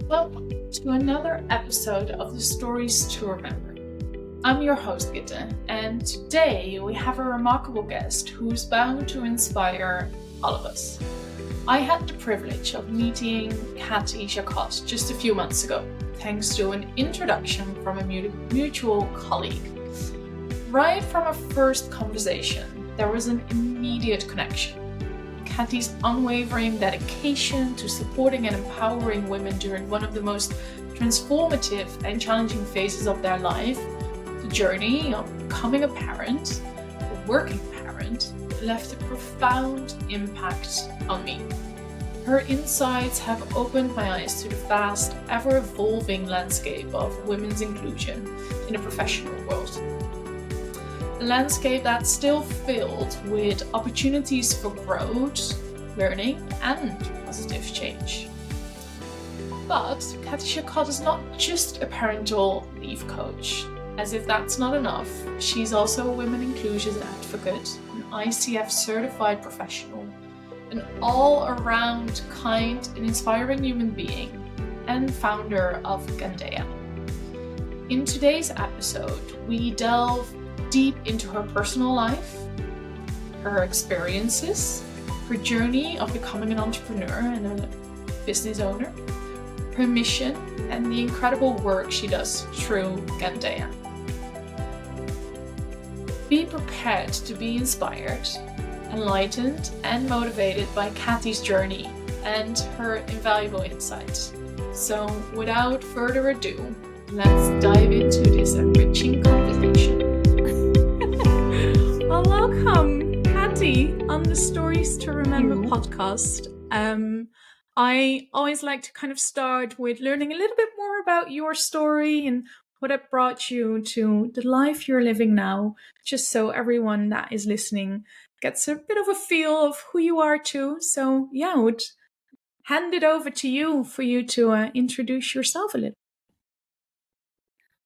Welcome to another episode of the Stories to Remember. I'm your host, Gitte, and today we have a remarkable guest who's bound to inspire all of us. I had the privilege of meeting Cathy Jaquot just a few months ago, thanks to an introduction from a mutual colleague. Right from our first conversation, there was an immediate connection. Cathy's unwavering dedication to supporting and empowering women during one of the most transformative and challenging phases of their life, the journey of becoming a parent, a working parent, left a profound impact on me. Her insights have opened my eyes to the vast, ever-evolving landscape of women's inclusion in the professional world. A landscape that's still filled with opportunities for growth, learning, and positive change. But Cathy Jaquot is not just a parental leave coach. As if that's not enough, she's also a women inclusion advocate, an ICF certified professional, an all-around kind and inspiring human being, and founder of Gaindea. In today's episode, we delve deep into her personal life, her experiences, her journey of becoming an entrepreneur and a business owner, her mission, and the incredible work she does through Gaindea. Be prepared to be inspired, enlightened, and motivated by Cathy's journey and her invaluable insights. So, without further ado, let's dive into this enriching conversation. Well, welcome, Cathy, on the Stories to Remember podcast. I always like to kind of start with learning a little bit more about your story and what it brought you to the life you're living now, just so everyone that is listening gets a bit of a feel of who you are too. So yeah, I would hand it over to you for you to introduce yourself a little.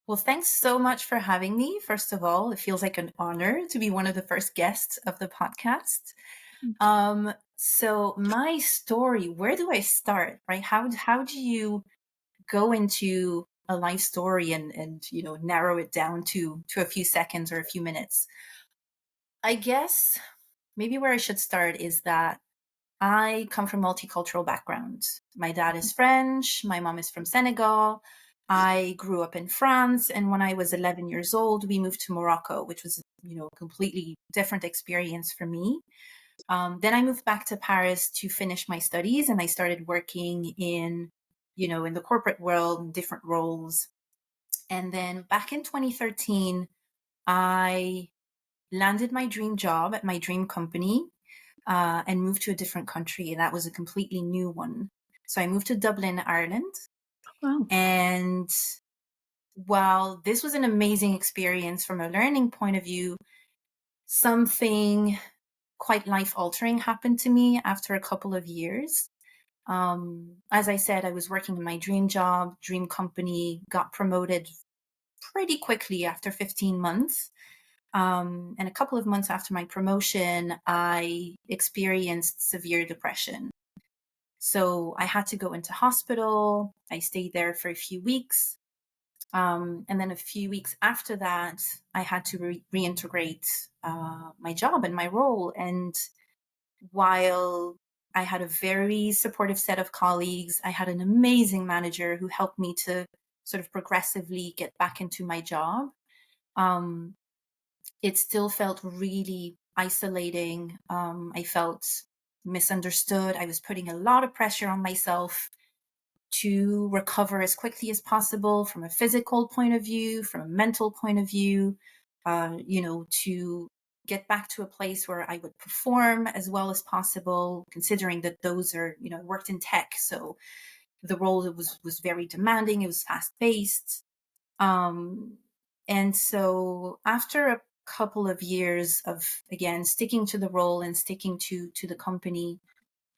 Well, thanks so much for having me. First of all, it feels like an honor to be one of the first guests of the podcast. So my story, where do I start, right? How do you go into a life story and narrow it down to a few seconds or a few minutes? I guess maybe where I should start is that I come from multicultural background. My dad is French, my mom is from Senegal. I grew up in France, and when I was 11 years old, we moved to Morocco, which was, a completely different experience for me. Then I moved back to Paris to finish my studies, and I started working in the corporate world, different roles. And then back in 2013, I landed my dream job at my dream company and moved to a different country. And that was a completely new one. So I moved to Dublin, Ireland. Wow. And while this was an amazing experience from a learning point of view, something quite life-altering happened to me after a couple of years. As I said, I was working in my dream job, dream company, got promoted pretty quickly after 15 months. And a couple of months after my promotion, I experienced severe depression. So I had to go into hospital. I stayed there for a few weeks. And then a few weeks after that, I had to reintegrate my job and my role. And while I had a very supportive set of colleagues, I had an amazing manager who helped me to sort of progressively get back into my job. It still felt really isolating. I felt misunderstood. I was putting a lot of pressure on myself to recover as quickly as possible from a physical point of view, from a mental point of view, to get back to a place where I would perform as well as possible, considering that those are, I worked in tech. So the role was very demanding. It was fast paced. And so after a couple of years of, again, sticking to the role and sticking to the company,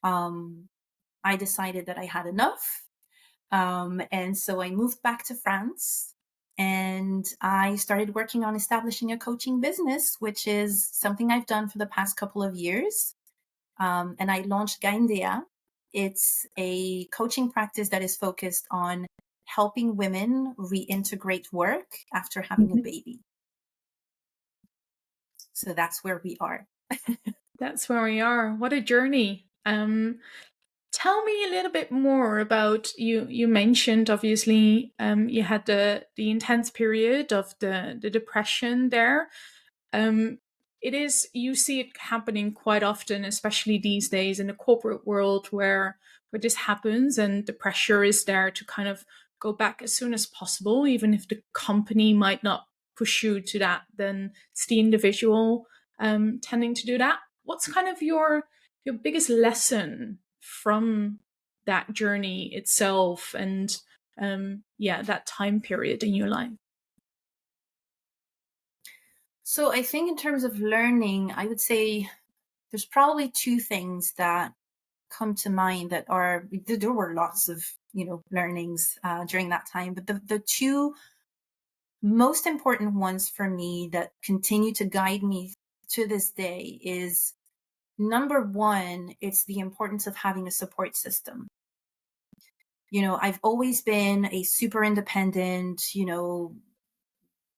I decided that I had enough. And so I moved back to France and I started working on establishing a coaching business, which is something I've done for the past couple of years. And I launched Gaindea It's a coaching practice that is focused on helping women reintegrate work after having a Mhm. baby. So that's where we are. That's where we are. What a journey. Tell me a little bit more about you. You mentioned obviously you had the intense period of the depression there. Um, it is, you see it happening quite often, especially these days in the corporate world where this happens and the pressure is there to kind of go back as soon as possible, even if the company might not push you to that. Then it's the individual tending to do that. What's kind of your biggest lesson from that journey itself and yeah, that time period in your life? So I think in terms of learning, I would say there's probably two things that come to mind that are, there were lots of, learnings during that time, but the two most important ones for me that continue to guide me to this day is number one, it's the importance of having a support system. I've always been a super independent,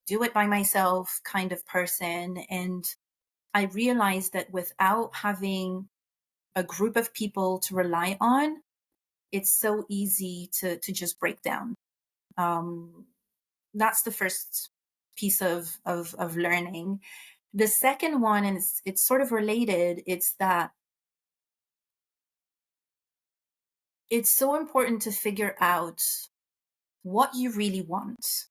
do it by myself kind of person. And I realized that without having a group of people to rely on, it's so easy to just break down. Um, that's the first piece of learning. The second one, and it's sort of related, it's that it's so important to figure out what you really want,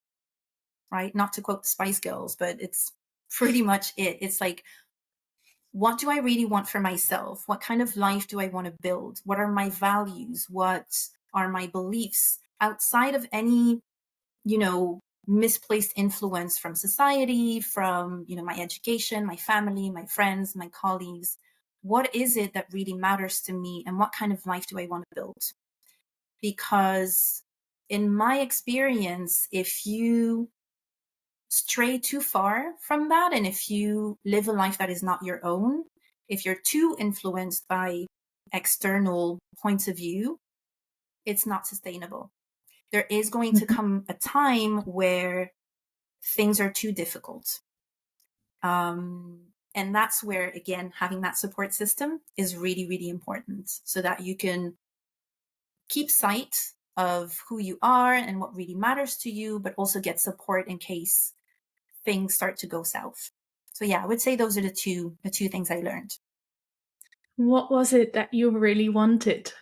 right? Not to quote the Spice Girls, but it's pretty much it. It's like, what do I really want for myself? What kind of life do I want to build? What are my values? What are my beliefs outside of any, misplaced influence from society, from, my education, my family, my friends, my colleagues? What is it that really matters to me? And what kind of life do I want to build? Because in my experience, if you stray too far from that, and if you live a life that is not your own, if you're too influenced by external points of view, it's not sustainable. There is going to Mhm. come a time where things are too difficult. And that's where, again, having that support system is really, really important so that you can keep sight of who you are and what really matters to you, but also get support in case things start to go south. So yeah, I would say those are the two things I learned. What was it that you really wanted?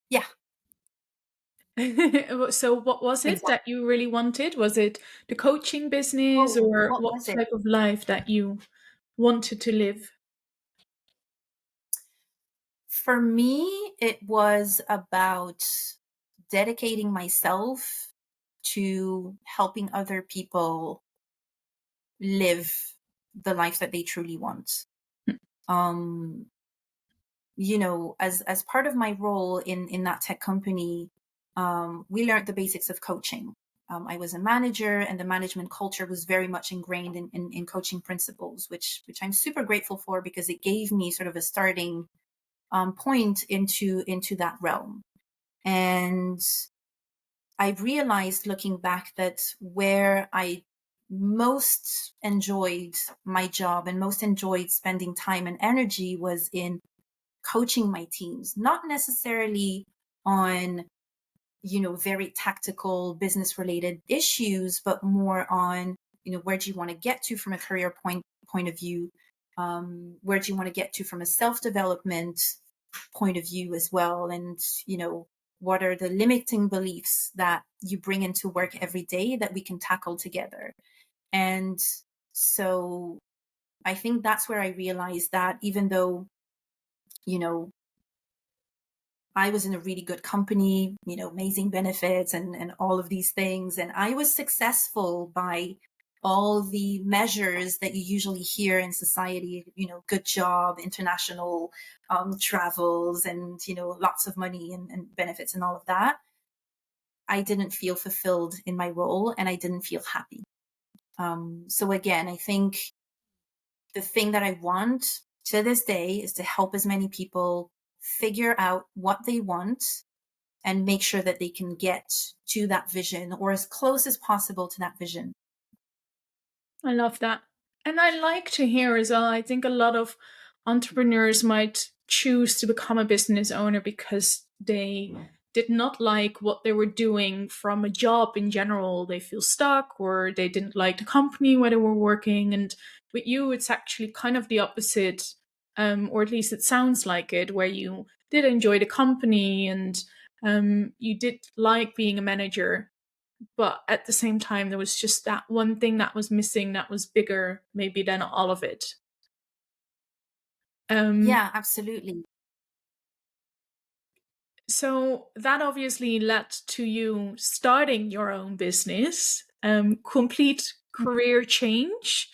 Yeah, So what was it exactly. that you really wanted? Was it the coaching business Oh, or what what was it? type of life that you wanted to live? For me, it was about dedicating myself to helping other people live the life that they truly want. Um, as part of my role in that tech company, we learned the basics of coaching. I was a manager, and the management culture was very much ingrained in coaching principles, which I'm super grateful for because it gave me sort of a starting point into that realm. And I realized looking back that where I most enjoyed my job and most enjoyed spending time and energy was in coaching my teams, not necessarily on, very tactical business related issues, but more on, where do you want to get to from a career point of view? Where do you want to get to from a self-development point of view as well? And, what are the limiting beliefs that you bring into work every day that we can tackle together? And so I think that's where I realized that even though, you know, I was in a really good company, amazing benefits and all of these things. And I was successful by all the measures that you usually hear in society, good job, international travels, and, lots of money and benefits and all of that. I didn't feel fulfilled in my role and I didn't feel happy. So again, I think the thing that I want to this day is to help as many people figure out what they want and make sure that they can get to that vision or as close as possible to that vision. I love that. And I like to hear as well, I think a lot of entrepreneurs might choose to become a business owner because they did not like what they were doing from a job in general. They feel stuck or they didn't like the company where they were working. And with you, it's actually kind of the opposite, or at least it sounds like it, where you did enjoy the company and you did like being a manager, but at the same time there was just that one thing that was missing that was bigger maybe than all of it. um Yeah, absolutely. so that obviously led to you starting your own business, complete career change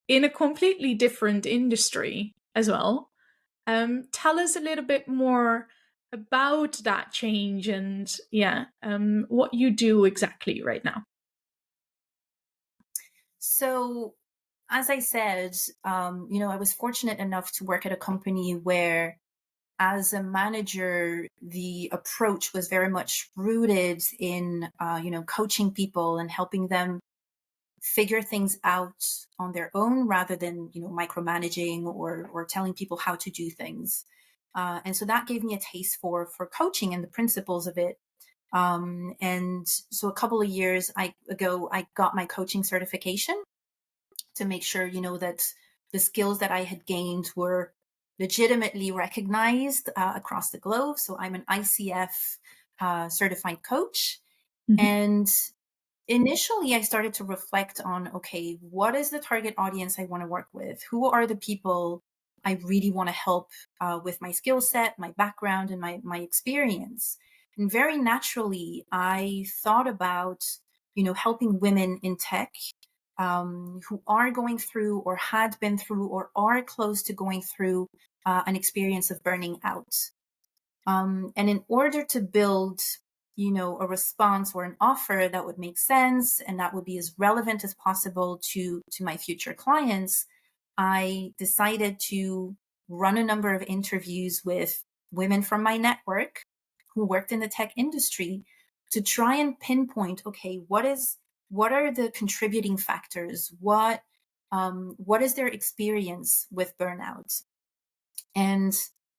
in a completely different industry as well. Tell us a little bit more about that change and what you do exactly right now. So, as I said, I was fortunate enough to work at a company where, as a manager, the approach was very much rooted in, coaching people and helping them figure things out on their own rather than, micromanaging or telling people how to do things. And so that gave me a taste for coaching and the principles of it. And so a couple of years ago, I got my coaching certification to make sure, that the skills that I had gained were legitimately recognized across the globe. So I'm an ICF certified coach. Mhm. And initially, I started to reflect on, okay, what is the target audience I want to work with? Who are the people I really want to help with my skill set, my background, and my experience? And very naturally, I thought about, helping women in tech who are going through or had been through or are close to going through an experience of burning out. And in order to build, a response or an offer that would make sense and that would be as relevant as possible to my future clients, I decided to run a number of interviews with women from my network who worked in the tech industry to try and pinpoint, okay, what are the contributing factors? What is their experience with burnout? And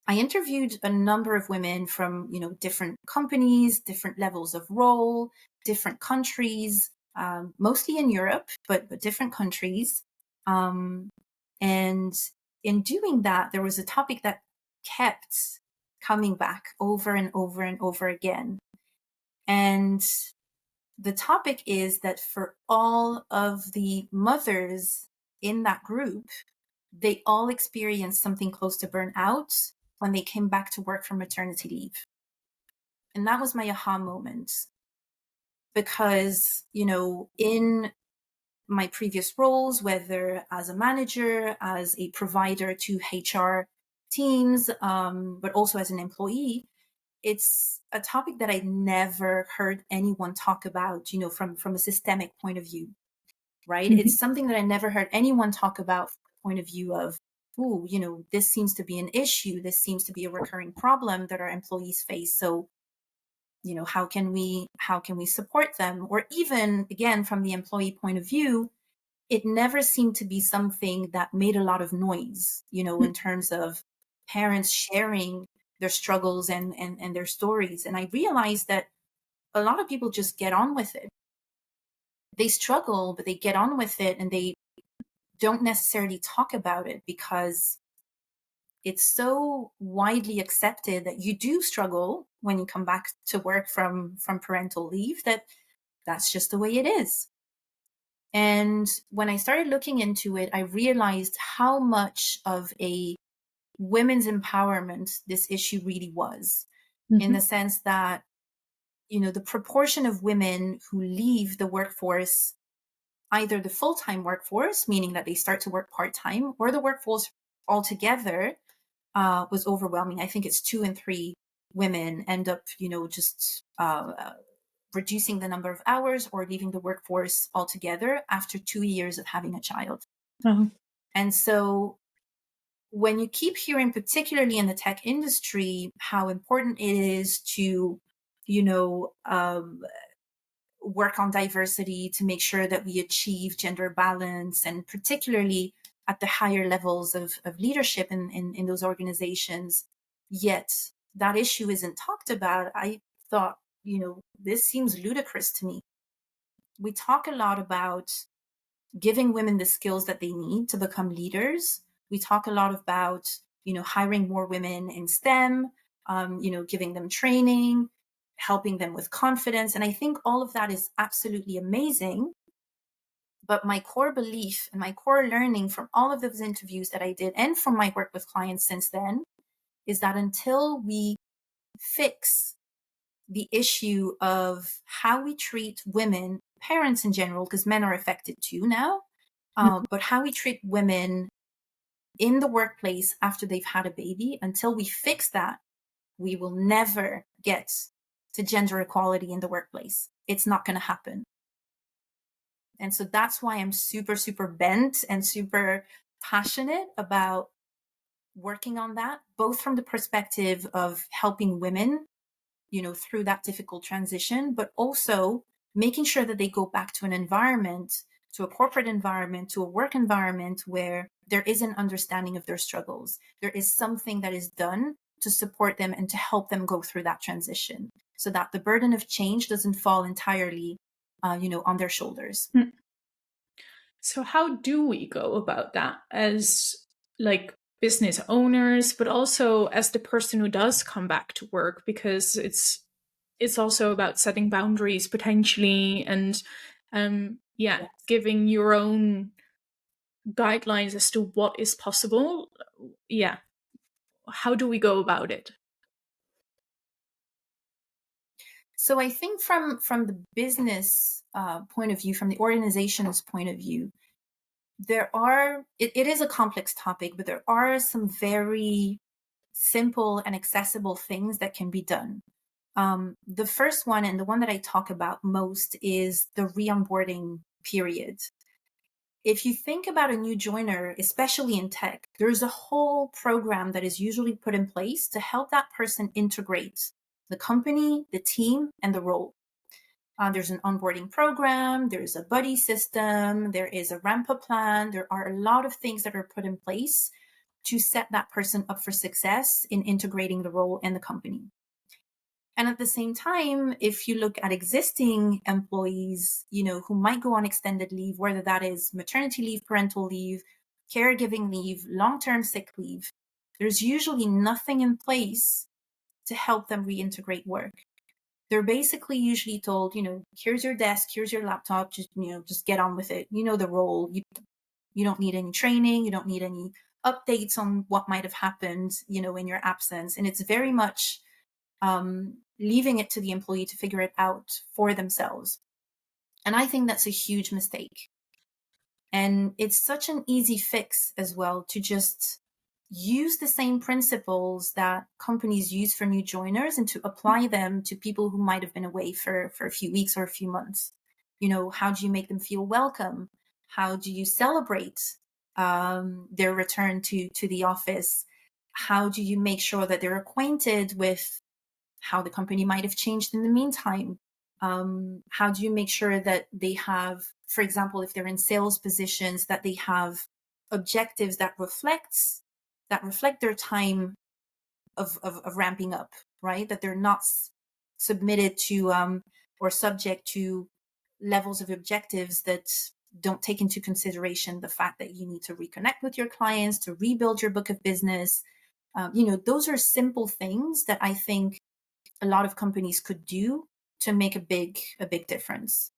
I interviewed a number of women from, different companies, different levels of role, different countries, mostly in Europe, but different countries. Um, and in doing that, there was a topic that kept coming back over and over and over again. And the topic is that for all of the mothers in that group, they all experienced something close to burnout when they came back to work from maternity leave. And that was my aha moment because, in my previous roles, whether as a manager, as a provider to HR teams, but also as an employee, it's a topic that I never heard anyone talk about, from a systemic point of view, right? Mhm. It's something that I never heard anyone talk about from the point of view of, oh, this seems to be an issue. This seems to be a recurring problem that our employees face. So, how can we support them? Or even again, from the employee point of view, it never seemed to be something that made a lot of noise, in terms of parents sharing their struggles and their stories. And I realized that a lot of people just get on with it. They struggle, but they get on with it and they don't necessarily talk about it because it's so widely accepted that you do struggle when you come back to work from parental leave, that that's just the way it is. And when I started looking into it, I realized how much of a women's empowerment this issue really was, in the Mhm. sense that, the proportion of women who leave the workforce, either the full-time workforce, meaning that they start to work part-time, or the workforce altogether, was overwhelming. I think it's 2 in 3 women end up, just reducing the number of hours or leaving the workforce altogether after 2 years of having a child. Oh. And so when you keep hearing, particularly in the tech industry, how important it is to, you know, work on diversity to make sure that we achieve gender balance, and particularly at the higher levels of leadership in those organizations, yet that issue isn't talked about, I thought, this seems ludicrous to me. We talk a lot about giving women the skills that they need to become leaders. We talk a lot about, hiring more women in STEM, giving them training, helping them with confidence. And I think all of that is absolutely amazing. But my core belief and my core learning from all of those interviews that I did and from my work with clients since then is that until we fix the issue of how we treat women, parents in general, because men are affected too now, but how we treat women in the workplace after they've had a baby, until we fix that, we will never get to gender equality in the workplace. It's not going to happen. And so that's why I'm super, super bent and super passionate about working on that, both from the perspective of helping women, through that difficult transition, but also making sure that they go back to an environment, to a corporate environment, to a work environment where there is an understanding of their struggles. There is something that is done to support them and to help them go through that transition, so that the burden of change doesn't fall entirely, on their shoulders. So how do we go about that as like business owners, but also as the person who does come back to work? Because it's also about setting boundaries potentially, and Yes. giving your own guidelines as to what is possible. Yeah. How do we go about it? So I think from the business point of view, from the organization's point of view, it is a complex topic, but there are some very simple and accessible things that can be done. The first one, and the one that I talk about most, is the re-onboarding period. If you think about a new joiner, especially in tech, there's a whole program that is usually put in place to help that person integrate the company, the team, and the role. There's an onboarding program, there's a buddy system, there is a ramp-up plan. There are a lot of things that are put in place to set that person up for success in integrating the role and the company. And at the same time, if you look at existing employees, who might go on extended leave, whether that is maternity leave, parental leave, caregiving leave, long-term sick leave, there's usually nothing in place to help them reintegrate work. They're basically usually told, here's your desk, here's your laptop, just get on with it. You know the role. You don't need any training. You don't need any updates on what might have happened, in your absence. And it's very much leaving it to the employee to figure it out for themselves. And I think that's a huge mistake. And it's such an easy fix as well to just use the same principles that companies use for new joiners and to apply them to people who might have been away for a few weeks or a few months. How do you make them feel welcome? How do you celebrate their return to the office? How do you make sure that they're acquainted with how the company might have changed in the meantime? How do you make sure that they have, for example, if they're in sales positions, that they have objectives that reflect their time of ramping up, right? That they're not submitted to or subject to levels of objectives that don't take into consideration the fact that you need to reconnect with your clients, to rebuild your book of business. Those are simple things that I think a lot of companies could do to make a big difference.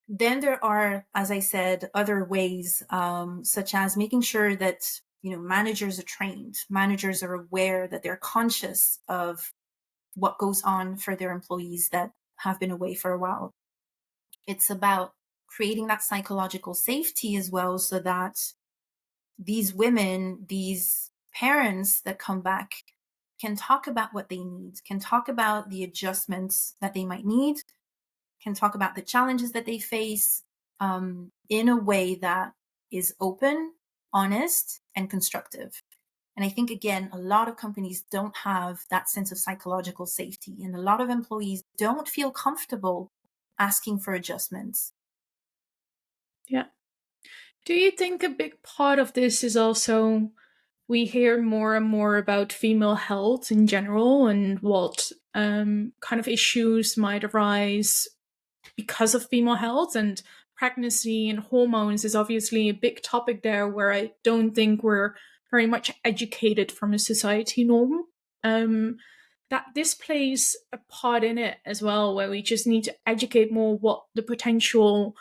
Then there are, as I said, other ways, such as making sure that managers are trained, managers are aware, that they're conscious of what goes on for their employees that have been away for a while. It's about creating that psychological safety as well, so that these women, these parents that come back, can talk about what they need, can talk about the adjustments that they might need, can talk about the challenges that they face, in a way that is open honest, and constructive. And I think, again, a lot of companies don't have that sense of psychological safety, and a lot of employees don't feel comfortable asking for adjustments. Yeah. Do you think a big part of this is also we hear more and more about female health in general and what kind of issues might arise because of female health, and pregnancy and hormones is obviously a big topic there where I don't think we're very much educated from a society norm. That this plays a part in it as well, where we just need to educate more what the potential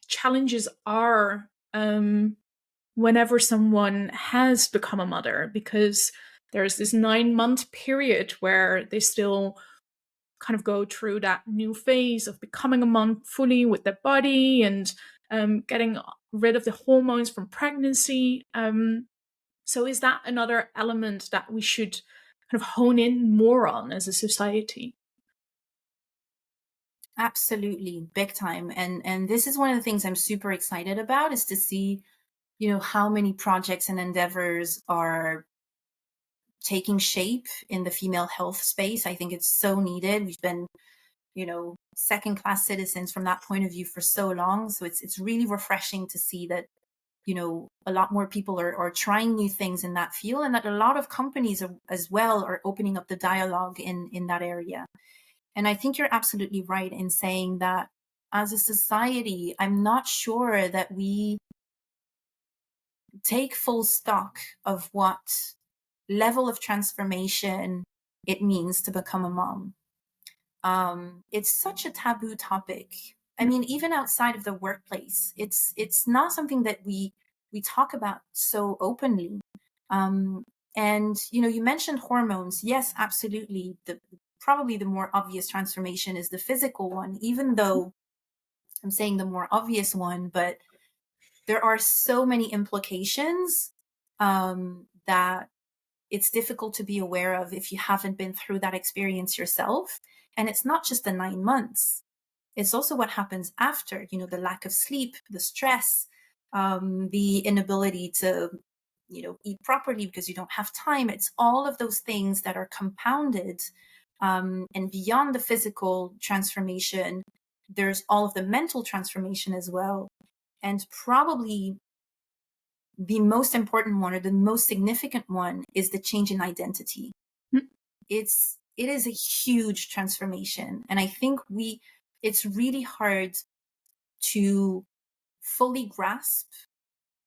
challenges are whenever someone has become a mother, because there's this 9-month period where they still kind of go through that new phase of becoming a mom fully with their body and getting rid of the hormones from pregnancy. So is that another element that we should kind of hone in more on as a society? Absolutely, big time. And this is one of the things I'm super excited about, is to see, how many projects and endeavors are taking shape in the female health space. I think it's so needed. We've been, second class citizens from that point of view for so long. So it's really refreshing to see that, a lot more people are trying new things in that field, and that a lot of companies as well are opening up the dialogue in that area. And I think you're absolutely right in saying that as a society, I'm not sure that we take full stock of what level of transformation it means to become a mom. It's such a taboo topic. I mean, even outside of the workplace, it's not something that we talk about so openly. Um, and you mentioned hormones. Yes, absolutely. The probably the more obvious transformation is the physical one, even though I'm saying the more obvious one, but there are so many implications that it's difficult to be aware of if you haven't been through that experience yourself. And it's not just the 9 months. It's also what happens after, the lack of sleep, the stress, the inability to, eat properly because you don't have time. It's all of those things that are compounded. And beyond the physical transformation, there's all of the mental transformation as well. And probably the most important one, or the most significant one, is the change in identity. Mm. It is a huge transformation. And I think it's really hard to fully grasp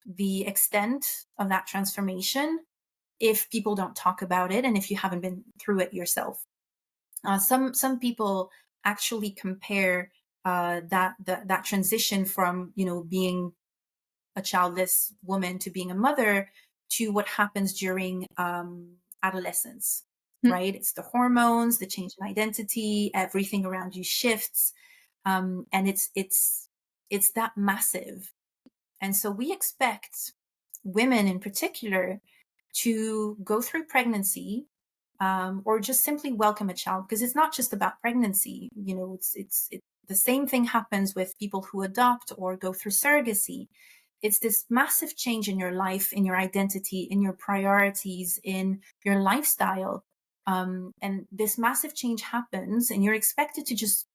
the extent of that transformation if people don't talk about it and if you haven't been through it yourself. Some people actually compare that transition from being a childless woman to being a mother to what happens during adolescence, Mm. right? It's the hormones, the change in identity, everything around you shifts, and it's that massive. And so we expect women in particular to go through pregnancy, or just simply welcome a child, because it's not just about pregnancy. It's the same thing happens with people who adopt or go through surrogacy. It's this massive change in your life, in your identity, in your priorities, in your lifestyle. And this massive change happens, and you're expected to just,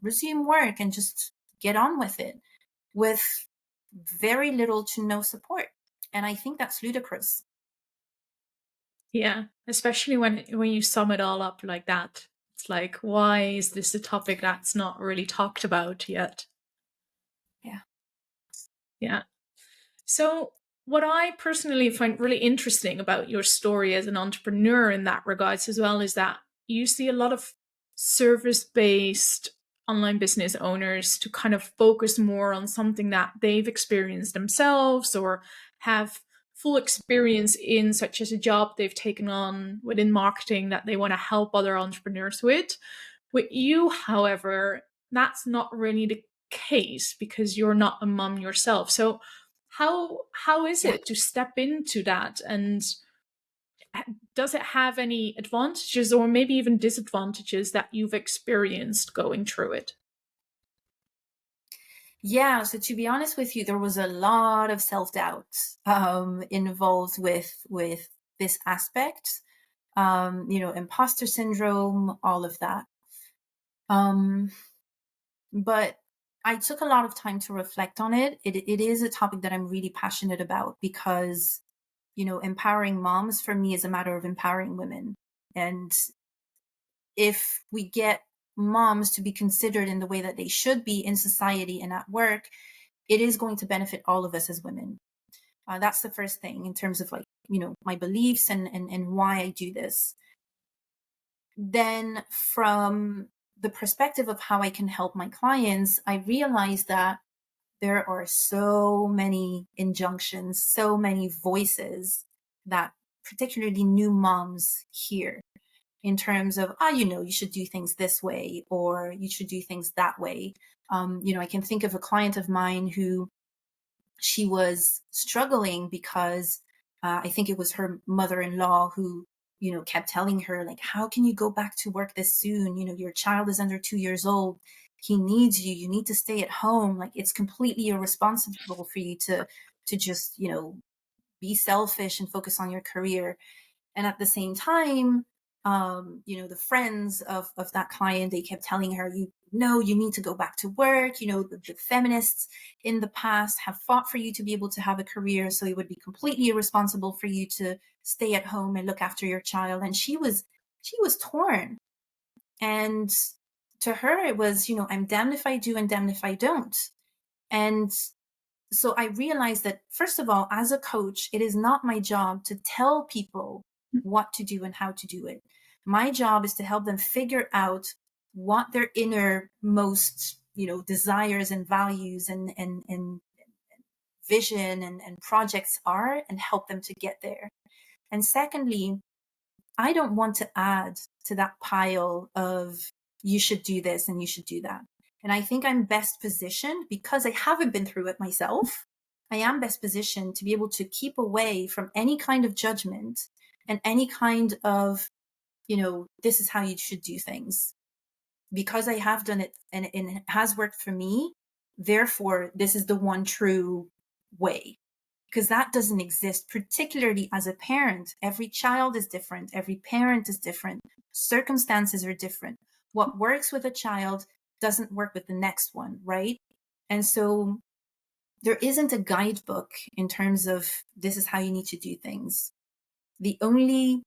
resume work and just get on with it with very little to no support. And I think that's ludicrous. Yeah, especially when you sum it all up like that. It's like, why is this a topic that's not really talked about yet? Yeah. Yeah. So, what I personally find really interesting about your story as an entrepreneur in that regards as well is that you see a lot of service based online business owners to kind of focus more on something that they've experienced themselves or have full experience in, such as a job they've taken on within marketing that they want to help other entrepreneurs with. With you, however, that's not really the case because you're not a mom yourself. So how is Yeah. it to step into that, and does it have any advantages or maybe even disadvantages that you've experienced going through it? Yeah, so to be honest with you, there was a lot of self-doubt involved with this aspect. Imposter syndrome, all of that. Um, but I took a lot of time to reflect on it. It is a topic that I'm really passionate about because, empowering moms for me is a matter of empowering women. And if we get moms to be considered in the way that they should be in society and at work, it is going to benefit all of us as women. That's the first thing in terms of, like, my beliefs and why I do this. Then from the perspective of how I can help my clients, I realize that there are so many injunctions, so many voices that particularly new moms hear in terms of, you should do things this way or you should do things that way. I can think of a client of mine who, she was struggling because I think it was her mother-in-law who, kept telling her, like, how can you go back to work this soon? Your child is under 2 years old. He needs you. You need to stay at home. Like, it's completely irresponsible for you to just, be selfish and focus on your career. And at the same time, the friends of that client, they kept telling her, you need to go back to work. The feminists in the past have fought for you to be able to have a career. So it would be completely irresponsible for you to stay at home and look after your child. And she was torn. And to her, it was, I'm damned if I do and damned if I don't. And so I realized that, first of all, as a coach, it is not my job to tell people what to do and how to do it. My job is to help them figure out what their innermost, desires and values and vision and projects are, and help them to get there. And secondly, I don't want to add to that pile of, you should do this and you should do that. And I think I'm best positioned, because I haven't been through it myself. I am best positioned to be able to keep away from any kind of judgment and any kind of, this is how you should do things. Because I have done it and it has worked for me, therefore, this is the one true way. Because that doesn't exist, particularly as a parent. Every child is different. Every parent is different. Circumstances are different. What works with a child doesn't work with the next one, right? And so there isn't a guidebook in terms of, this is how you need to do things. The only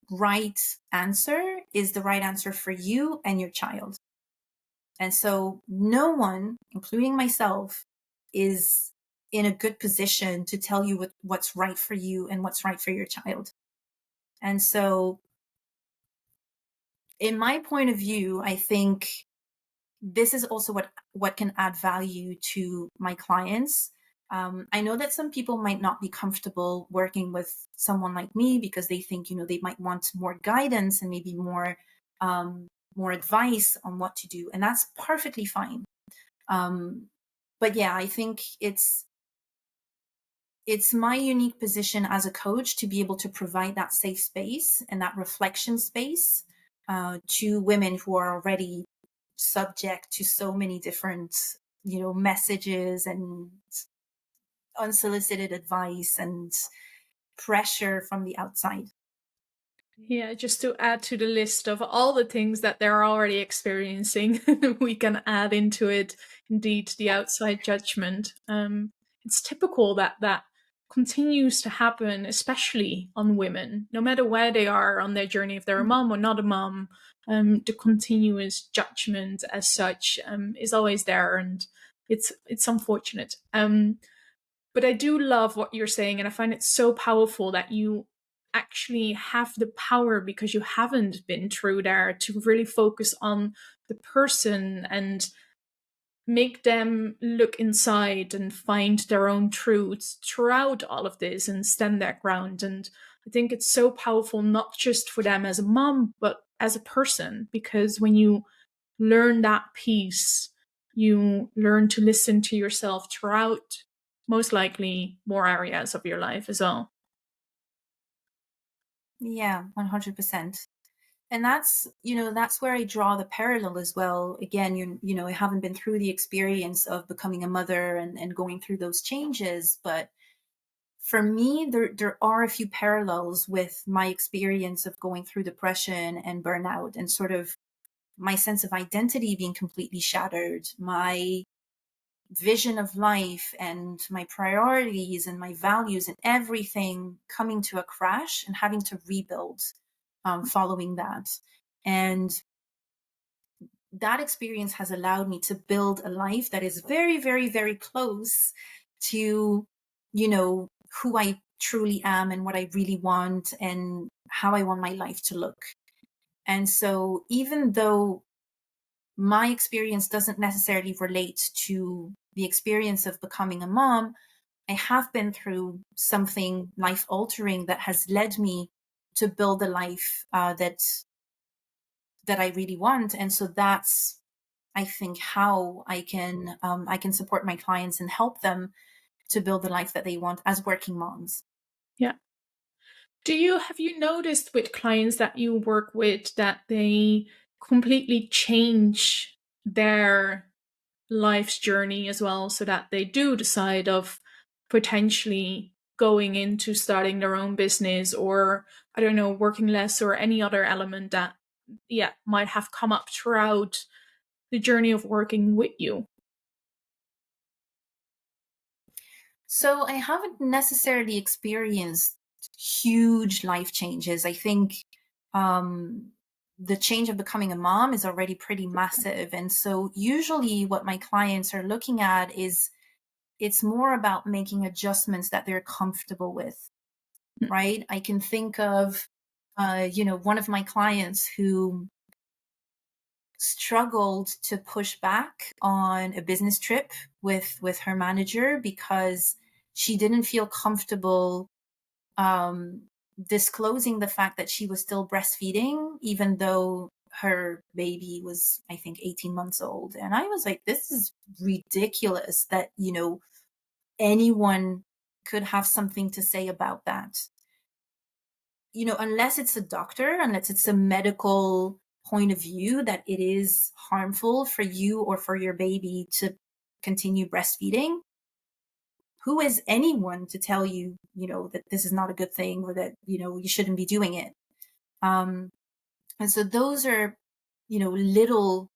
right answer is the right answer for you and your child. And so no one, including myself, is in a good position to tell you what's right for you and what's right for your child. And so, in my point of view, I think this is also what can add value to my clients. I know that some people might not be comfortable working with someone like me because they think, they might want more guidance and maybe more advice on what to do, and that's perfectly fine. But yeah, I think it's my unique position as a coach to be able to provide that safe space and that reflection space to women who are already subject to so many different, messages and unsolicited advice and pressure from the outside. Yeah, just to add to the list of all the things that they're already experiencing, we can add into it indeed the outside judgment. It's typical that that continues to happen, especially on women, no matter where they are on their journey, if they're a mom or not a mom. The continuous judgment as such is always there, and it's unfortunate. But I do love what you're saying, and I find it so powerful that you actually have the power, because you haven't been through there, to really focus on the person and make them look inside and find their own truths throughout all of this and stand their ground. And I think it's so powerful, not just for them as a mom, but as a person, because when you learn that piece, you learn to listen to yourself throughout, most likely, more areas of your life as well. Yeah, 100%. And that's where I draw the parallel as well. Again, I haven't been through the experience of becoming a mother and going through those changes, but for me, there are a few parallels with my experience of going through depression and burnout, and sort of my sense of identity being completely shattered, my vision of life and my priorities and my values and everything coming to a crash and having to rebuild following that. And that experience has allowed me to build a life that is very, very, very close to, who I truly am and what I really want and how I want my life to look. And so, even though my experience doesn't necessarily relate to the experience of becoming a mom, I have been through something life altering that has led me to build a life that I really want. And so that's, I think, how I can support my clients and help them to build the life that they want as working moms. Yeah. Have you noticed with clients that you work with that they completely change their life's journey as well, so that they do decide of potentially going into starting their own business, or I don't know, working less, or any other element that might have come up throughout the journey of working with you? So I haven't necessarily experienced huge life changes. I think um, the change of becoming a mom is already pretty massive. And so usually what my clients are looking at is it's more about making adjustments that they're comfortable with, Mm. right? I can think of, one of my clients who struggled to push back on a business trip with her manager because she didn't feel comfortable um, disclosing the fact that she was still breastfeeding, even though her baby was, I think, 18 months old. And I was like, this is ridiculous that, anyone could have something to say about that. Unless it's a doctor, unless it's a medical point of view that it is harmful for you or for your baby to continue breastfeeding, who is anyone to tell you, that this is not a good thing or that, you shouldn't be doing it? Um, and so those are, little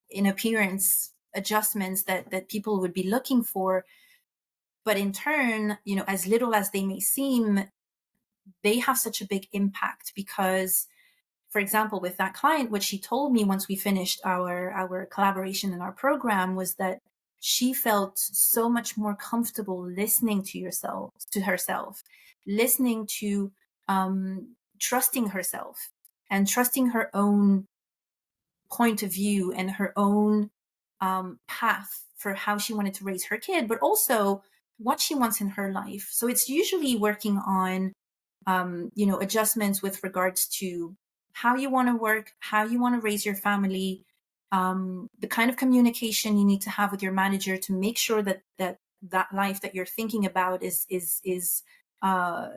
in appearance adjustments that people would be looking for. But in turn, as little as they may seem, they have such a big impact because, for example, with that client, what she told me once we finished our collaboration in our program was that she felt so much more comfortable listening to herself, listening to trusting herself and trusting her own point of view and her own path for how she wanted to raise her kid, but also what she wants in her life. So it's usually working on adjustments with regards to how you want to work, how you want to raise your family, the kind of communication you need to have with your manager to make sure that life that you're thinking about uh,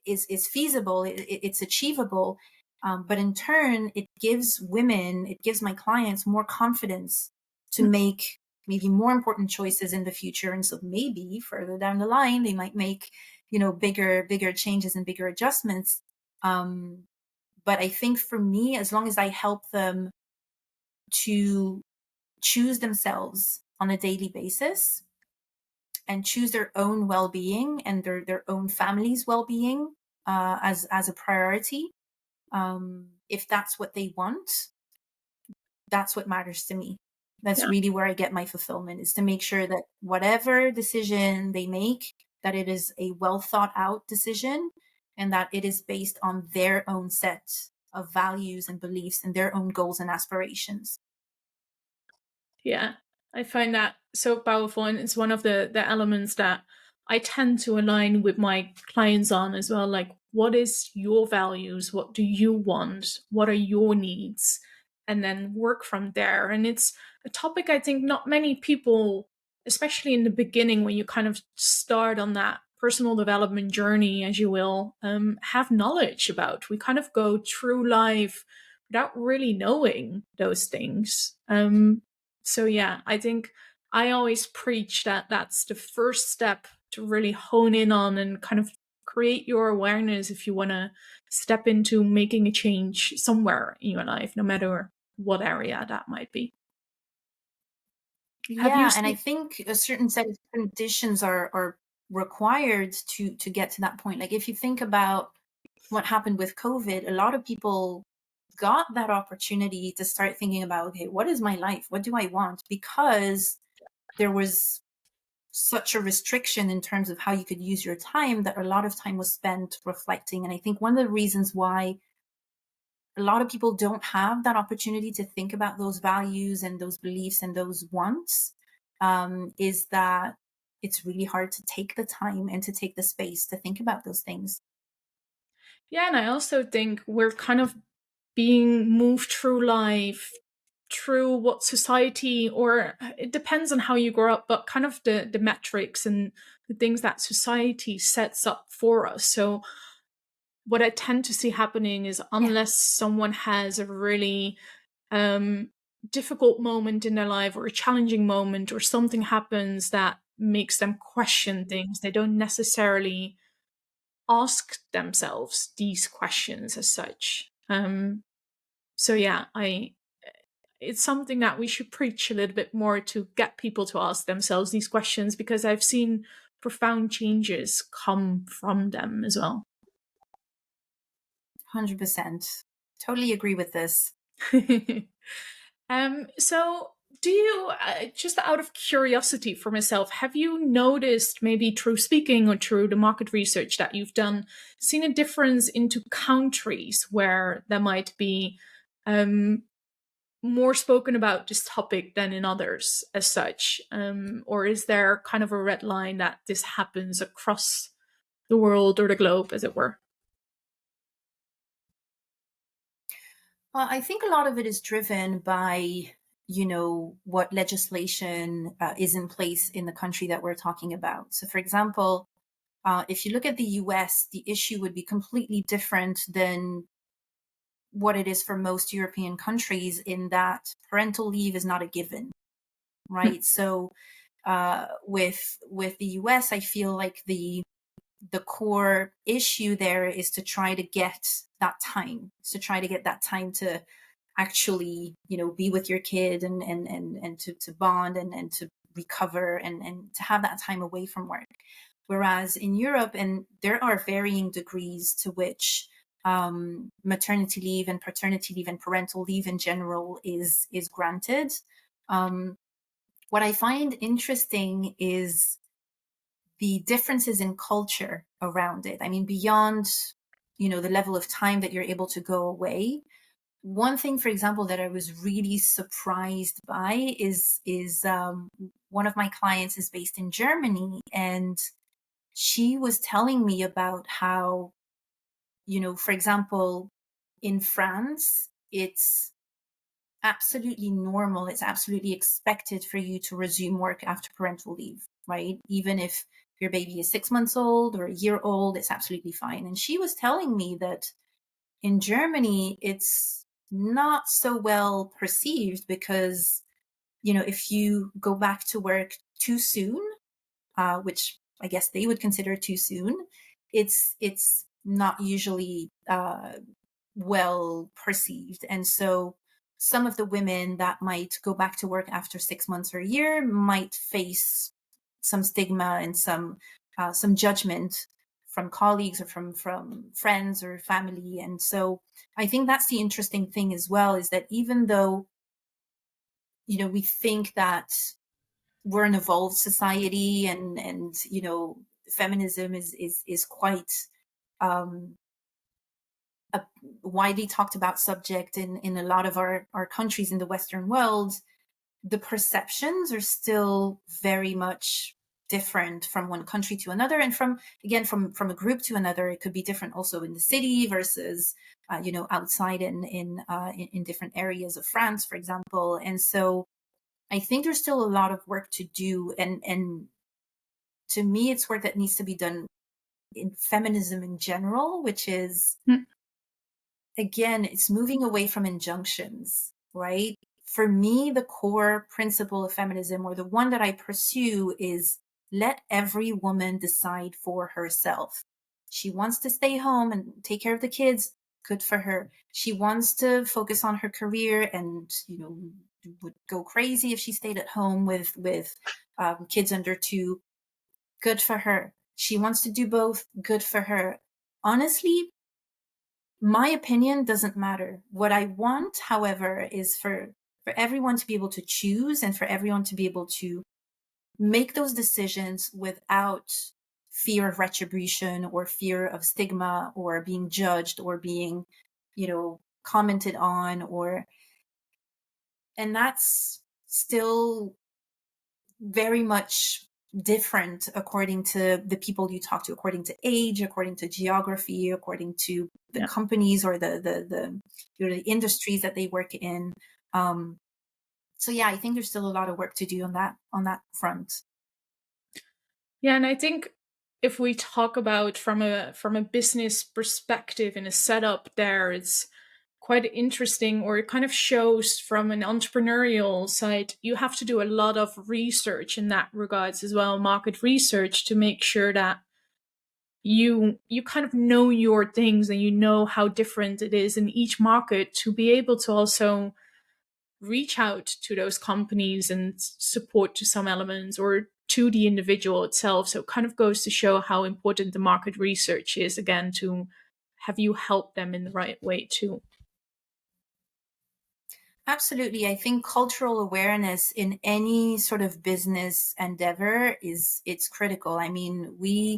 is feasible, it's achievable. But in turn, it gives my clients more confidence to make maybe more important choices in the future. And so maybe further down the line, they might make, bigger changes and bigger adjustments. Um, but I think for me, as long as I help them to choose themselves on a daily basis and choose their own well-being and their own family's well-being as a priority, if that's what they want, that's what matters to me. That's Yeah. really where I get my fulfillment, is to make sure that whatever decision they make, that it is a well thought out decision and that it is based on their own set of values and beliefs and their own goals and aspirations. Yeah, I find that so powerful, and it's one of the elements that I tend to align with my clients on as well. Like, what is your values? What do you want? What are your needs? And then work from there. And it's a topic I think not many people, especially in the beginning when you kind of start on that personal development journey, as you will, have knowledge about. We kind of go through life without really knowing those things. So yeah, I think I always preach that that's the first step to really hone in on and kind of create your awareness if you want to step into making a change somewhere in your life, no matter what area that might be. Have you Yeah, and I seen? think a certain set of conditions are required to get to that point. Like if you think about what happened with COVID, a lot of people got that opportunity to start thinking about, okay, what is my life? What do I want? Because there was such a restriction in terms of how you could use your time that a lot of time was spent reflecting. And I think one of the reasons why a lot of people don't have that opportunity to think about those values and those beliefs and those wants is that it's really hard to take the time and to take the space to think about those things. Yeah, and I also think we're kind of being moved through life through what society, or it depends on how you grow up, but kind of the metrics and the things that society sets up for us. So what I tend to see happening is, Yeah, unless someone has a really um, difficult moment in their life or a challenging moment, or something happens that makes them question things, they don't necessarily ask themselves these questions as such. So yeah, I it's something that we should preach a little bit more, to get people to ask themselves these questions, because I've seen profound changes come from them as well. 100%. Totally agree with this. So do you, just out of curiosity for myself, have you noticed, maybe through speaking or through the market research that you've done, seen a difference into countries where there might be um, more spoken about this topic than in others as such? Or is there kind of a red line that this happens across the world or the globe, as it were? Well, I think a lot of it is driven by, what legislation is in place in the country that we're talking about. So, for example, if you look at the US, the issue would be completely different than what it is for most European countries, in that parental leave is not a given, right? So, with the US, I feel like the core issue there is to try to get that time to actually, be with your kid and to bond and to recover and to have that time away from work. Whereas in Europe, and there are varying degrees to which maternity leave and paternity leave and parental leave in general is granted. Um, what I find interesting is the differences in culture around it. I mean, beyond, the level of time that you're able to go away. One thing, for example, that I was really surprised by is one of my clients is based in Germany, and she was telling me about how, for example, in France, it's absolutely normal. It's absolutely expected for you to resume work after parental leave, right? Even if your baby is 6 months old or a year old, it's absolutely fine. And she was telling me that in Germany, it's not so well perceived because, if you go back to work too soon, which I guess they would consider too soon, it's not usually well perceived. And so some of the women that might go back to work after 6 months or a year might face some stigma and some judgment from colleagues or from friends or family. And so I think that's the interesting thing as well, is that even though, we think that we're an evolved society and feminism is quite um a widely talked about subject in a lot of our countries in the Western world, the perceptions are still very much different from one country to another, and from a group to another. It could be different also in the city versus outside in different areas of France, for example. And so I think there's still a lot of work to do, and to me, it's work that needs to be done in feminism in general, which is, Mm. again, it's moving away from injunctions, right? For me, the core principle of feminism, or the one that I pursue, is let every woman decide for herself. She wants to stay home and take care of the kids, good for her. She wants to focus on her career and, would go crazy if she stayed at home with kids under 2, good for her. She wants to do both, good for her. Honestly, my opinion doesn't matter. What I want, however, is for everyone to be able to choose, and for everyone to be able to make those decisions without fear of retribution, or fear of stigma, or being judged, or being, commented on, and that's still very much different according to the people you talk to, according to age, according to geography, according to the Yeah. companies, or the industries that they work in. So yeah, I think there's still a lot of work to do on that front. Yeah, and I think if we talk about from a business perspective in a setup there, it's quite interesting, or it kind of shows from an entrepreneurial side, you have to do a lot of research in that regards as well, market research, to make sure that you kind of know your things and you know how different it is in each market, to be able to also reach out to those companies and support to some elements, or to the individual itself. So it kind of goes to show how important the market research is, again, to have you help them in the right way too. Absolutely. I think cultural awareness in any sort of business endeavor it's critical. I mean, we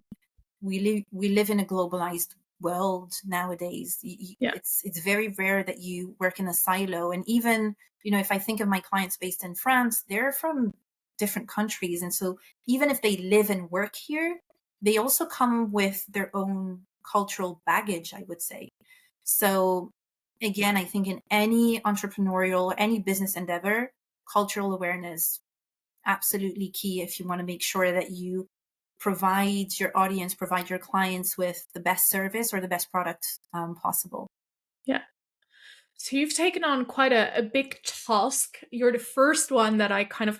live in a globalized world nowadays. Yeah. It's very rare that you work in a silo. And even, if I think of my clients based in France, they're from different countries, and so even if they live and work here, they also come with their own cultural baggage, I would say. So again, I think in any entrepreneurial, any business endeavor, cultural awareness absolutely key if you want to make sure that you provide your clients with the best service or the best product possible. Yeah. So you've taken on quite a big task. You're the first one that I kind of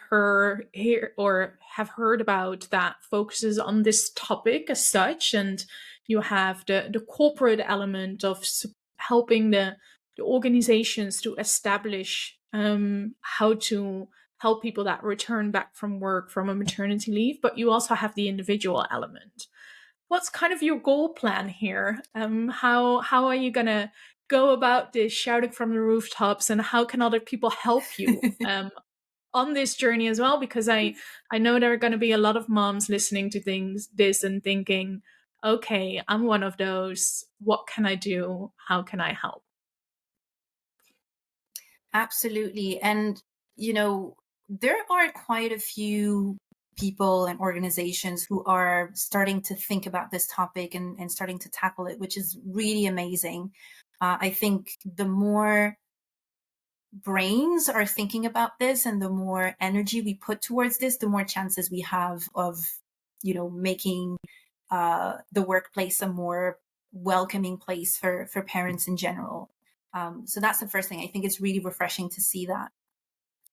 hear or have heard about that focuses on this topic as such. And you have the corporate element of helping the organizations to establish how to help people that return back from work from a maternity leave. But you also have the individual element. What's kind of your goal plan here? How are you gonna go about this, shouting from the rooftops, and how can other people help you on this journey as well? Because I know there are going to be a lot of moms listening to this and thinking, okay, I'm one of those. What can I do? How can I help? Absolutely. And, there are quite a few people and organizations who are starting to think about this topic, and starting to tackle it, which is really amazing. I think the more brains are thinking about this, and the more energy we put towards this, the more chances we have of, making the workplace a more welcoming place for parents in general. So that's the first thing. I think it's really refreshing to see that.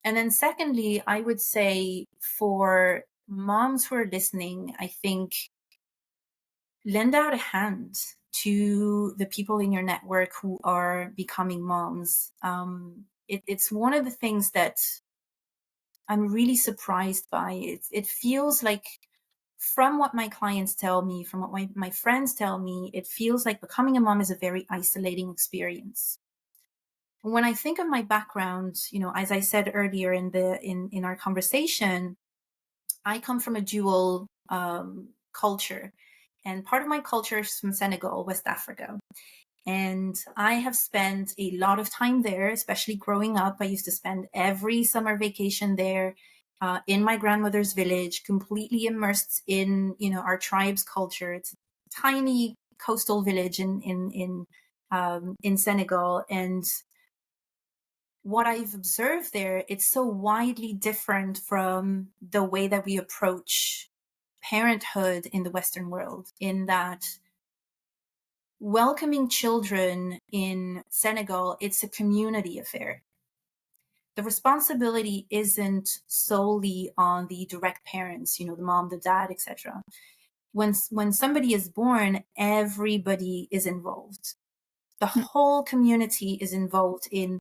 And then secondly, I would say for moms who are listening, I think lend out a hand to the people in your network who are becoming moms. It's one of the things that I'm really surprised by. It feels like, from what my clients tell me, from what my friends tell me, it feels like becoming a mom is a very isolating experience. When I think of my background, as I said earlier in our conversation, I come from a dual culture, and part of my culture is from Senegal, West Africa. And I have spent a lot of time there, especially growing up. I used to spend every summer vacation there, in my grandmother's village, completely immersed in, our tribe's culture. It's a tiny coastal village in Senegal. And what I've observed there, it's so widely different from the way that we approach parenthood in the Western world, in that welcoming children in Senegal, it's a community affair. The responsibility isn't solely on the direct parents, the mom, the dad, etc. When somebody is born, everybody is involved. The whole community is involved in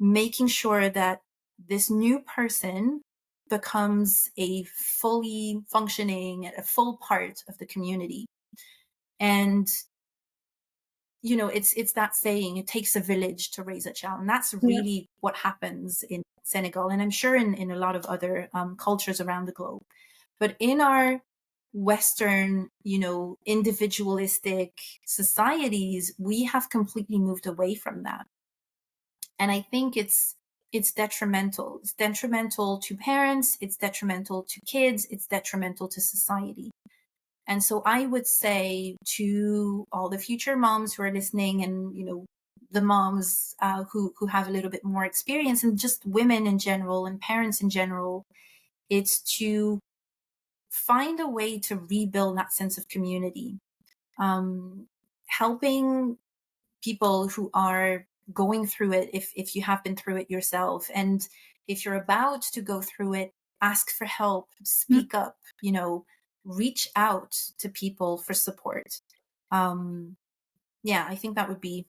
making sure that this new person becomes a fully functioning, a full part of the community. And it's that saying, it takes a village to raise a child. And that's Yeah. really what happens in Senegal. And I'm sure in a lot of other cultures around the globe. But in our Western, individualistic societies, we have completely moved away from that. And I think it's detrimental. It's detrimental to parents, it's detrimental to kids, it's detrimental to society. And so I would say to all the future moms who are listening, and the moms who have a little bit more experience, and just women in general and parents in general, it's to find a way to rebuild that sense of community, helping people who are going through it, if you have been through it yourself, and if you're about to go through it, ask for help, speak up, reach out to people for support. Yeah, I think that would be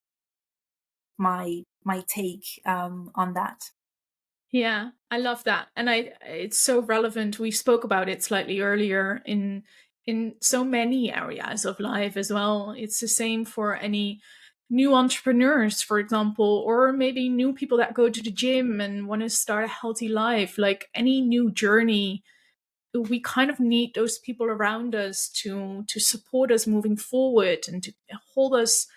my take on that. Yeah, I love that. And it's so relevant. We spoke about it slightly earlier in so many areas of life as well. It's the same for any new entrepreneurs, for example, or maybe new people that go to the gym and want to start a healthy life. Like any new journey, we kind of need those people around us to support us moving forward and to hold us,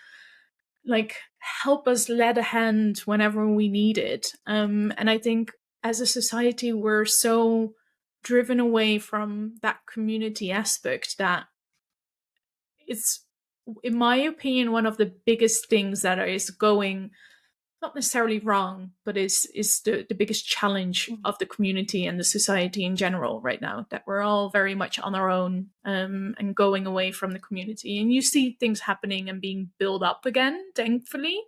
like help us lend a hand whenever we need it. And I think as a society, we're so driven away from that community aspect that it's, in my opinion, one of the biggest things that is going not necessarily wrong, but is the biggest challenge of the community and the society in general right now, that we're all very much on our own, and going away from the community. And you see things happening and being built up again, thankfully.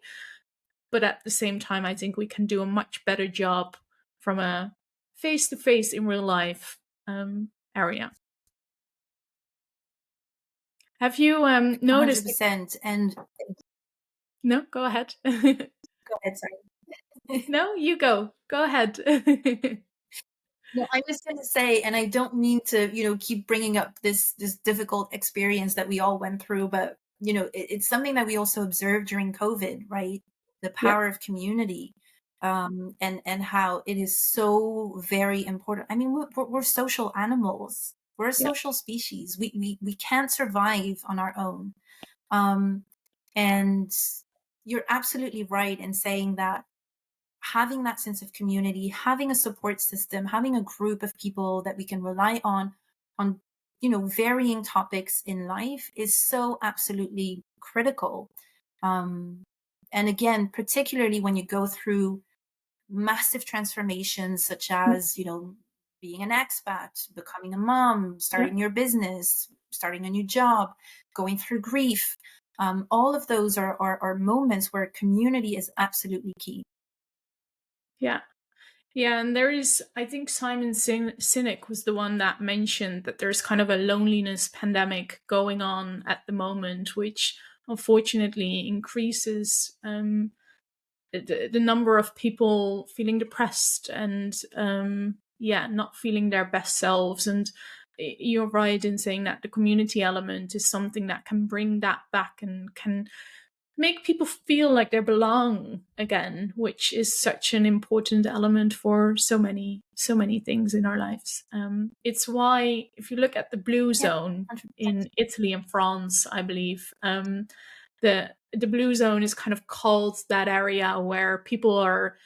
But at the same time, I think we can do a much better job from a face-to-face in real life area. Have you noticed? 100%. And No, go ahead. go ahead, sorry. No, you go. Go ahead. No, I was going to say, and I don't mean to, keep bringing up this difficult experience that we all went through, but it's something that we also observed during COVID, right? The Yep. power of community, and how it is so very important. I mean, we're social animals. We're a Yep. social species. We can't survive on our own. And you're absolutely right in saying that having that sense of community, having a support system, having a group of people that we can rely on varying topics in life is so absolutely critical. And again, particularly when you go through massive transformations such as being an expat, becoming a mom, Yep. starting your business, starting a new job, going through grief. All of those are moments where community is absolutely key. Yeah. Yeah, and there is, I think Simon Sinek was the one that mentioned that there's kind of a loneliness pandemic going on at the moment, which unfortunately increases the number of people feeling depressed and not feeling their best selves. And you're right in saying that the community element is something that can bring that back and can make people feel like they belong again, which is such an important element for so many things in our lives. It's why if you look at the blue Yeah, zone 100%. in Italy and France, I believe, the blue zone is kind of called that area where people are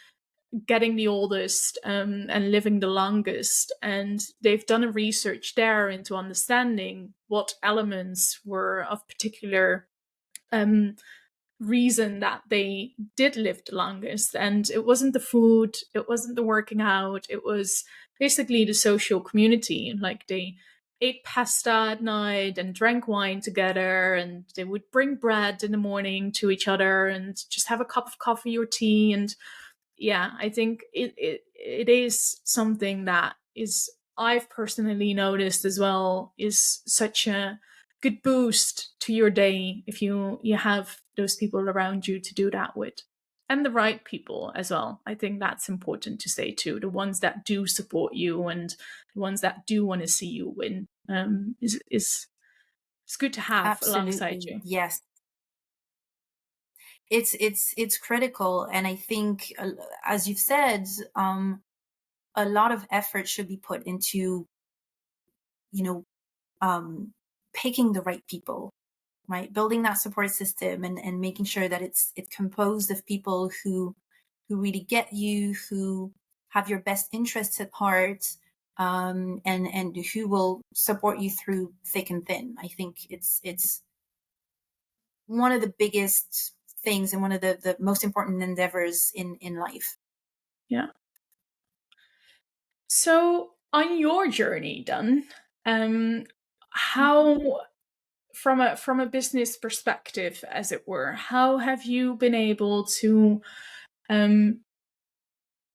getting the oldest, and living the longest. And they've done a research there into understanding what elements were of particular reason that they did live the longest. And it wasn't the food, it wasn't the working out, it was basically the social community. Like ate pasta at night and drank wine together, and they would bring bread in the morning to each other and just have a cup of coffee or tea. And yeah, I think it is something that is, I've personally noticed as well, is such a good boost to your day if you have those people around you to do that with, and the right people as well. I think that's important to say too. The ones that do support you and the ones that do want to see you win, is it's good to have alongside Absolutely. you. Yes. It's critical, and I think, as you've said, a lot of effort should be put into, you know, um, picking the right people, right? Building that support system, and making sure that it's composed of people who really get you, who have your best interests at heart, and who will support you through thick and thin. I think it's one of the biggest things, and one of the most important endeavors in life. Yeah. So on your journey, then, how, from a business perspective, as it were, how have you been able to um,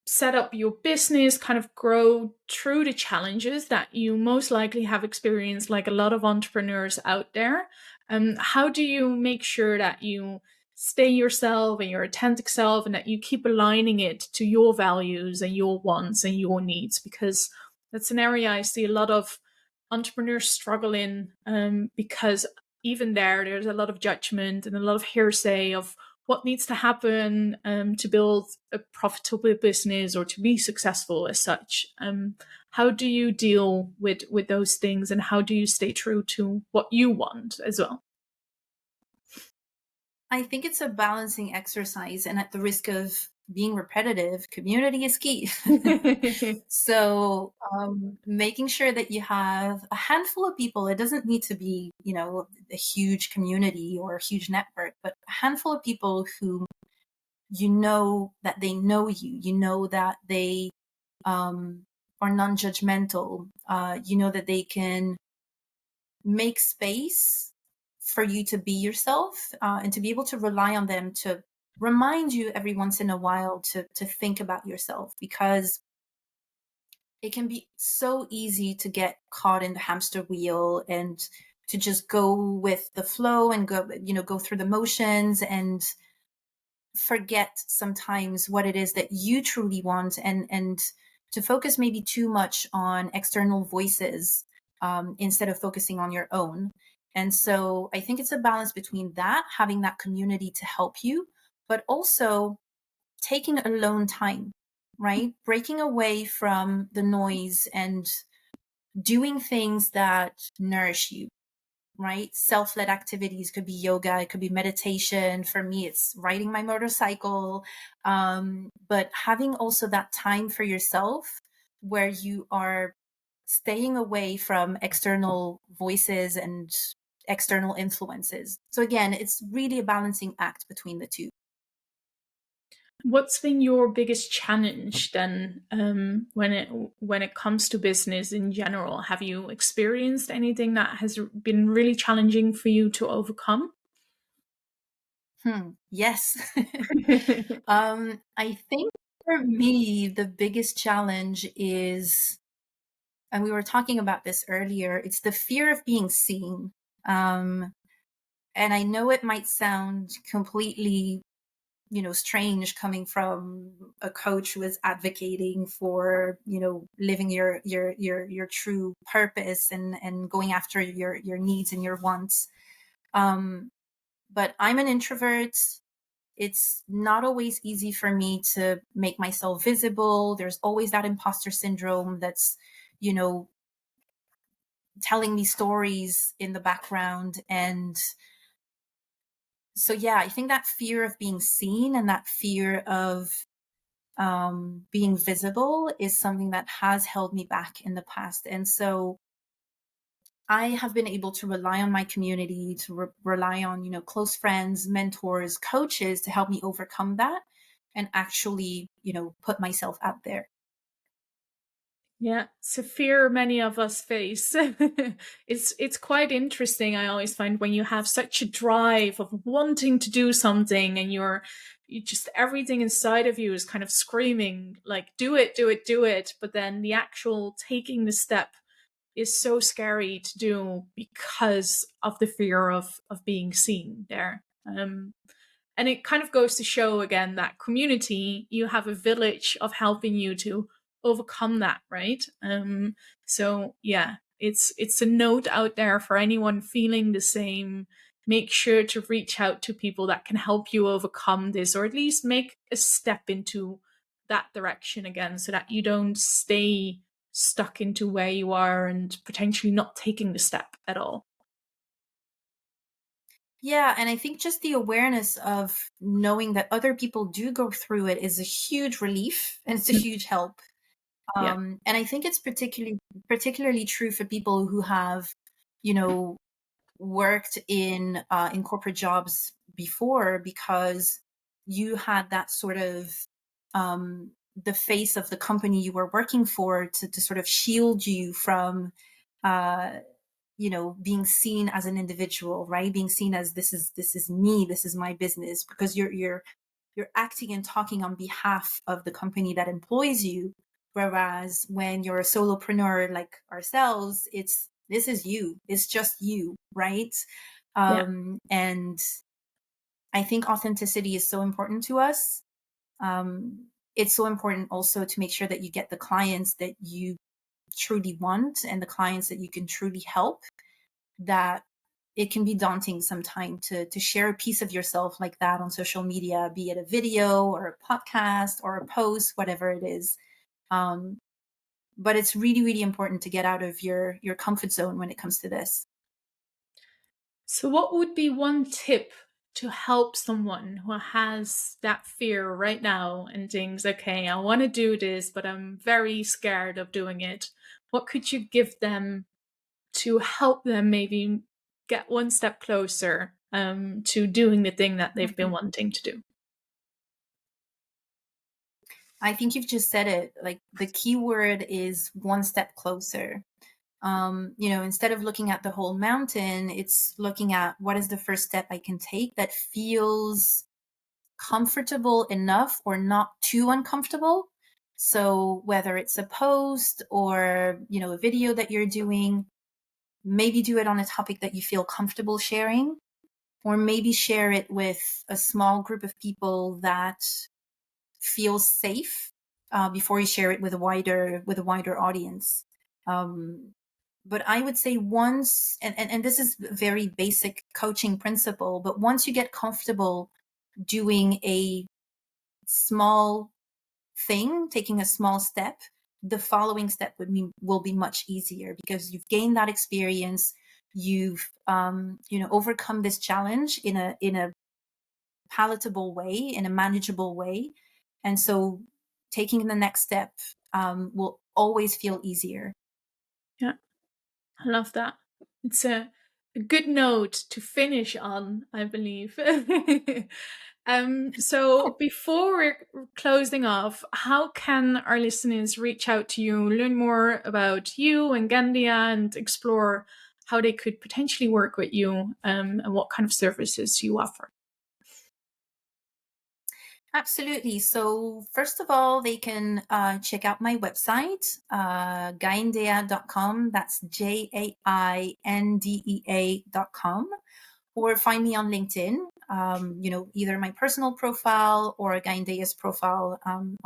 set up your business, kind of grow through the challenges that you most likely have experienced, like a lot of entrepreneurs out there? How do you make sure that you stay yourself and your authentic self, and that you keep aligning it to your values and your wants and your needs? Because that's an area I see a lot of entrepreneurs struggle in, because even there's a lot of judgment and a lot of hearsay of what needs to happen, to build a profitable business or to be successful as such. How do you deal with those things, and how do you stay true to what you want as well? I think it's a balancing exercise, and at the risk of being repetitive, community is key. So, making sure that you have a handful of people, it doesn't need to be, a huge community or a huge network, but a handful of people who you know that they know you, that they are non-judgmental, that they can make space for you to be yourself, and to be able to rely on them to remind you every once in a while to think about yourself, because it can be so easy to get caught in the hamster wheel and to just go with the flow and go through the motions, and forget sometimes what it is that you truly want, and to focus maybe too much on external voices, instead of focusing on your own. And so I think it's a balance between that, having that community to help you, but also taking alone time, right? Breaking away from the noise and doing things that nourish you, right? Self-led activities could be yoga, it could be meditation. For me, it's riding my motorcycle. But having also that time for yourself, where you are staying away from external voices and external influences. So again, it's really a balancing act between the two. What's been your biggest challenge then, when it comes to business in general? Have you experienced anything that has been really challenging for you to overcome? Yes. I think for me, the biggest challenge is, and we were talking about this earlier, it's the fear of being seen. Um, and I know it might sound completely, strange coming from a coach who is advocating for, living your true purpose, and going after your needs and your wants. Um, but I'm an introvert. It's not always easy for me to make myself visible. There's always that imposter syndrome that's, you know, telling me stories in the background. And so, yeah, I think that fear of being seen and that fear of being visible is something that has held me back in the past. And so I have been able to rely on my community, to rely on, close friends, mentors, coaches to help me overcome that and actually, put myself out there. Yeah, it's a fear many of us face. It's quite interesting. I always find when you have such a drive of wanting to do something, and you just everything inside of you is kind of screaming like, do it, do it, do it. But then the actual taking the step is so scary to do because of the fear of being seen there. And it kind of goes to show again that community, you have a village of helping you to overcome that, right? So yeah, it's a note out there for anyone feeling the same. Make sure to reach out to people that can help you overcome this, or at least make a step into that direction again, so that you don't stay stuck into where you are and potentially not taking the step at all. Yeah, and I think just the awareness of knowing that other people do go through it is a huge relief, and it's a huge help. Yeah. And I think it's particularly true for people who have, you know, worked in corporate jobs before, because you had that sort of the face of the company you were working for to sort of shield you from uh, being seen as an individual, right? Being seen as this is me, this is my business, because you're acting and talking on behalf of the company that employs you. Whereas when you're a solopreneur like ourselves, it's this is you, it's just you, right? Yeah. And I think authenticity is so important to us. It's so important also to make sure that you get the clients that you truly want and the clients that you can truly help. That it can be daunting sometimes to share a piece of yourself like that on social media, be it a video or a podcast or a post, whatever it is. Um, but it's really, really important to get out of your comfort zone when it comes to this. So, what would be one tip to help someone who has that fear right now and thinks, okay, I want to do this, but I'm very scared of doing it? What could you give them to help them maybe get one step closer to doing the thing that they've been Mhm. wanting to do? I think you've just said it. Like, the key word is one step closer. Instead of looking at the whole mountain, it's looking at what is the first step I can take that feels comfortable enough or not too uncomfortable. So whether it's a post or, a video that you're doing, maybe do it on a topic that you feel comfortable sharing, or maybe share it with a small group of people that feels safe before you share it with a wider audience. Um, but I would say once, and this is a very basic coaching principle, but once you get comfortable doing a small thing, taking a small step, the following step will be much easier, because you've gained that experience. You've overcome this challenge in a palatable way, in a manageable way, and so taking the next step will always feel easier. Yeah, I love that. It's a good note to finish on, I believe. So before we're closing off, how can our listeners reach out to you, learn more about you and Gaindea, and explore how they could potentially work with you, and what kind of services you offer? Absolutely. So first of all, they can check out my website, gaindea.com. That's Jaindea.com. Or find me on LinkedIn, either my personal profile or Gaindea's profile on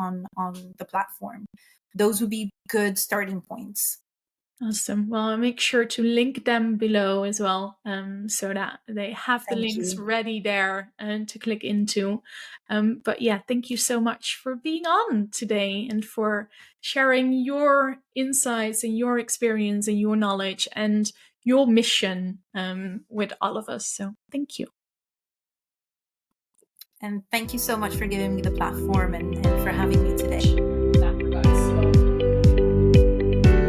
the platform. Those would be good starting points. Awesome. Well, I'll make sure to link them below as well, so that they have the Thank links you. ready there and to click into. But yeah, thank you so much for being on today and for sharing your insights and your experience and your knowledge and your mission with all of us. So thank you. And thank you so much for giving me the platform and for having me today.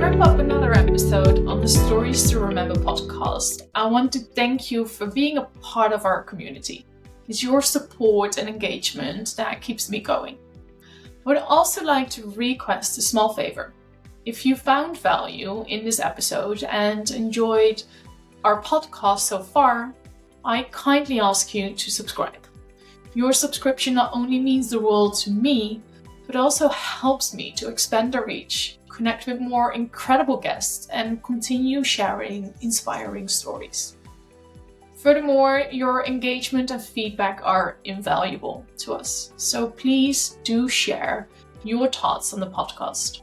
Wrap up another episode on the Stories to Remember podcast. I want to thank you for being a part of our community. It's your support and engagement that keeps me going. I would also like to request a small favor. If you found value in this episode and enjoyed our podcast so far, I kindly ask you to subscribe. Your subscription not only means the world to me, but also helps me to expand the reach, connect with more incredible guests, and continue sharing inspiring stories. Furthermore, your engagement and feedback are invaluable to us, so please do share your thoughts on the podcast.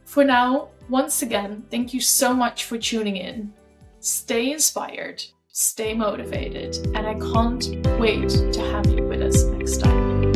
For now, once again, thank you so much for tuning in. Stay inspired, stay motivated, and I can't wait to have you with us next time.